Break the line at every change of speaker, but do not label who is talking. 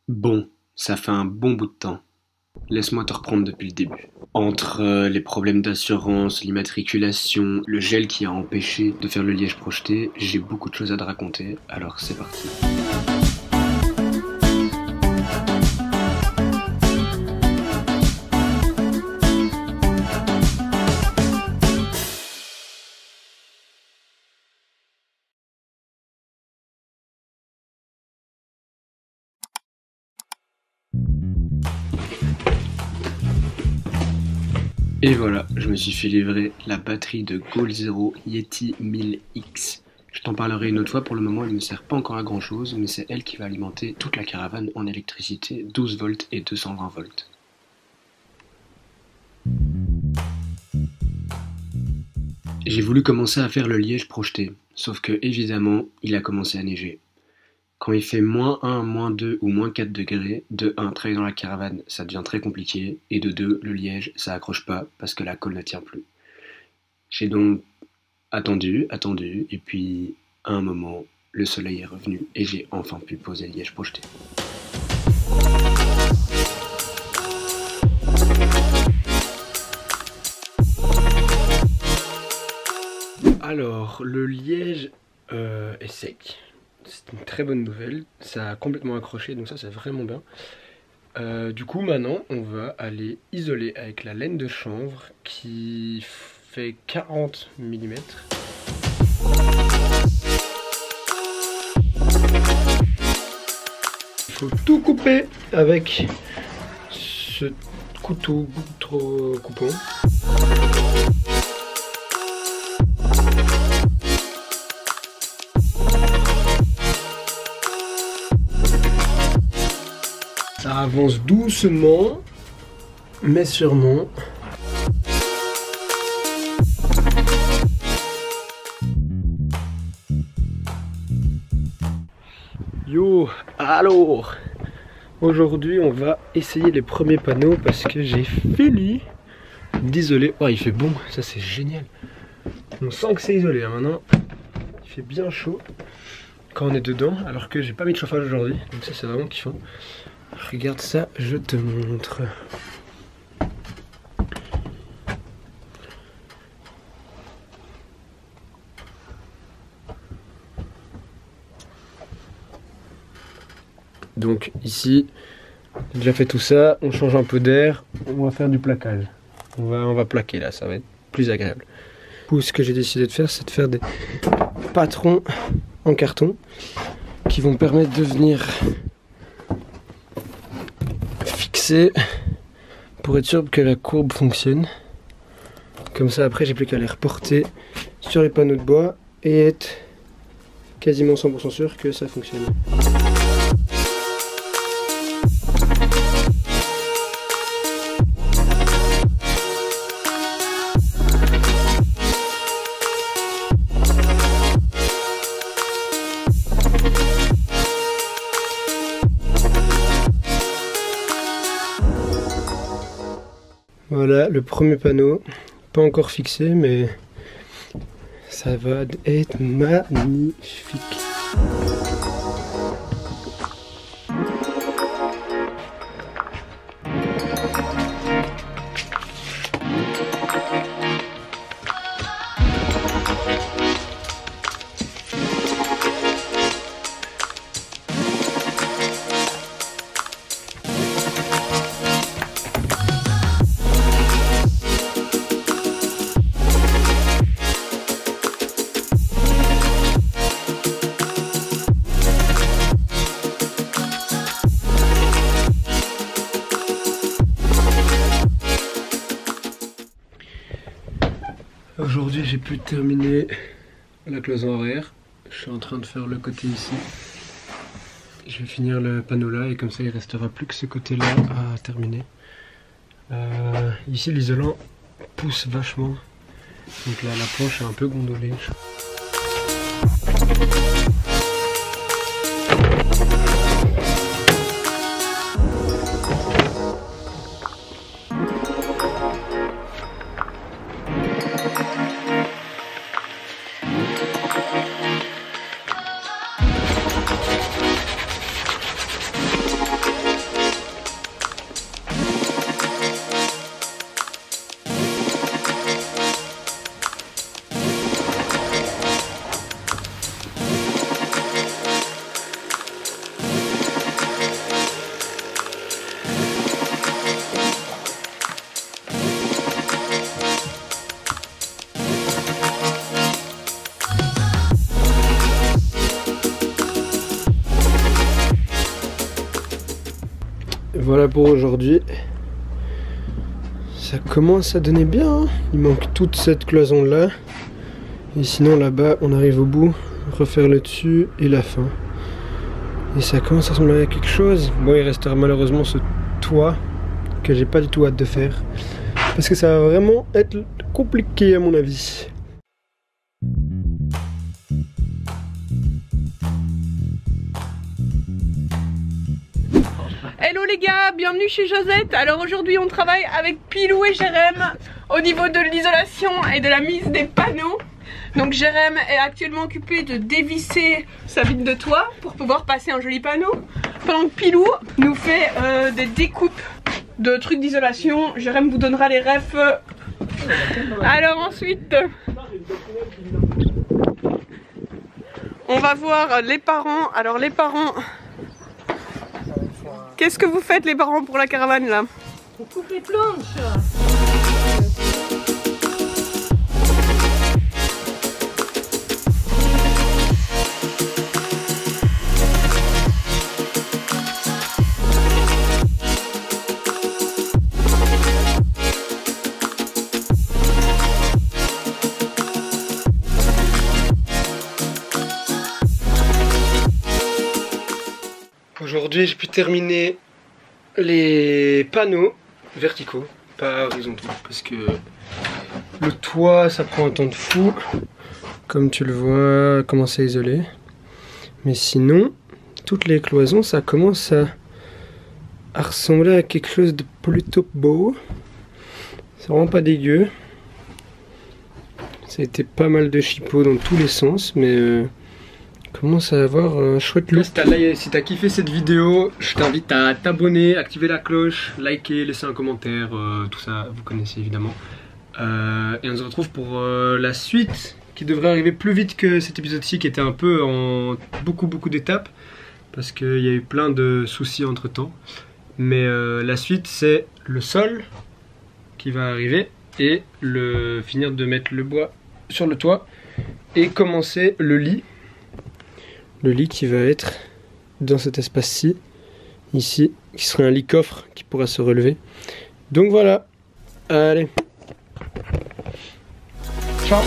Bon, ça fait un bon bout de temps. Laisse-moi te reprendre depuis le début. Entre les problèmes d'assurance, l'immatriculation, le gel qui a empêché de faire le liège projeté, j'ai beaucoup de choses à te raconter, alors c'est parti. Et voilà, je me suis fait livrer la batterie de Goal Zero Yeti 1000X. Je t'en parlerai une autre fois, pour le moment elle ne sert pas encore à grand chose, mais c'est elle qui va alimenter toute la caravane en électricité 12 volts et 220 volts. J'ai voulu commencer à faire le liège projeté, sauf que évidemment il a commencé à neiger. Quand il fait -1, -2 ou -4 degrés, de 1, travailler dans la caravane, ça devient très compliqué, et de 2, le liège, ça accroche pas parce que la colle ne tient plus. J'ai donc attendu, et puis, à un moment, le soleil est revenu, et j'ai enfin pu poser le liège projeté. Alors, le liège est sec. C'est une très bonne nouvelle, ça a complètement accroché, donc ça c'est vraiment bien. Du coup maintenant on va aller isoler avec la laine de chanvre qui fait 40 mm. Il faut tout couper avec ce couteau trop coupant. Ça avance doucement, mais sûrement. Yo, alors, aujourd'hui on va essayer les premiers panneaux parce que j'ai fini d'isoler. Oh, il fait bon, ça c'est génial. On sent que c'est isolé, hein. Maintenant il fait bien chaud quand on est dedans, alors que j'ai pas mis de chauffage aujourd'hui, donc ça c'est vraiment kiffant. Regarde ça, je te montre. Donc ici, j'ai déjà fait tout ça, on change un peu d'air, on va faire du plaquage. On va plaquer là, ça va être plus agréable. Du coup, ce que j'ai décidé de faire, c'est de faire des patrons en carton qui vont permettre de venir fixer pour être sûr que la courbe fonctionne. Comme ça, après, j'ai plus qu'à les reporter sur les panneaux de bois et être quasiment 100% sûr que ça fonctionne. Voilà le premier panneau, pas encore fixé mais ça va être magnifique. Aujourd'hui j'ai pu terminer la cloison arrière. Je suis en train de faire le côté ici. Je vais finir le panneau là et comme ça il restera plus que ce côté là à terminer. Ici l'isolant pousse vachement. Donc là la planche est un peu gondolée.
voilà pour aujourd'hui. Ça commence à donner bien, hein. Il manque toute cette cloison là. Et sinon là-bas on arrive au bout, refaire le dessus et la fin. Et ça commence à ressembler à quelque chose. Bon, il restera malheureusement ce toit que j'ai pas du tout hâte de faire. Parce que ça va vraiment être compliqué à mon avis.
Hello les gars, bienvenue chez Josette. Alors aujourd'hui on travaille avec Pilou et Jérém au niveau de l'isolation et de la mise des panneaux. Donc Jérém est actuellement occupé de dévisser sa vitre de toit pour pouvoir passer un joli panneau, pendant que Pilou nous fait des découpes de trucs d'isolation. Jérém vous donnera les refs. Alors ensuite on va voir les parents. Alors les parents, qu'est-ce que vous faites les parents pour la caravane là?
On coupe les planches.
Aujourd'hui j'ai pu terminer les panneaux verticaux, pas horizontaux, parce que le toit ça prend un temps de fou, comme tu le vois, commence à isoler. Mais sinon, toutes les cloisons ça commence à ressembler à quelque chose de plutôt beau. C'est vraiment pas dégueu. Ça a été pas mal de chipots dans tous les sens, mais commence à avoir un chouette look. Si t'as kiffé cette vidéo, je t'invite à t'abonner, activer la cloche, liker, laisser un commentaire, tout ça vous connaissez évidemment. Et on se retrouve pour la suite qui devrait arriver plus vite que cet épisode-ci qui était un peu en beaucoup d'étapes parce qu'il y a eu plein de soucis entre temps. Mais la suite c'est le sol qui va arriver et finir de mettre le bois sur le toit et commencer le lit. Le lit qui va être dans cet espace-ci, ici, qui serait un lit coffre qui pourra se relever. Donc voilà, allez, ciao.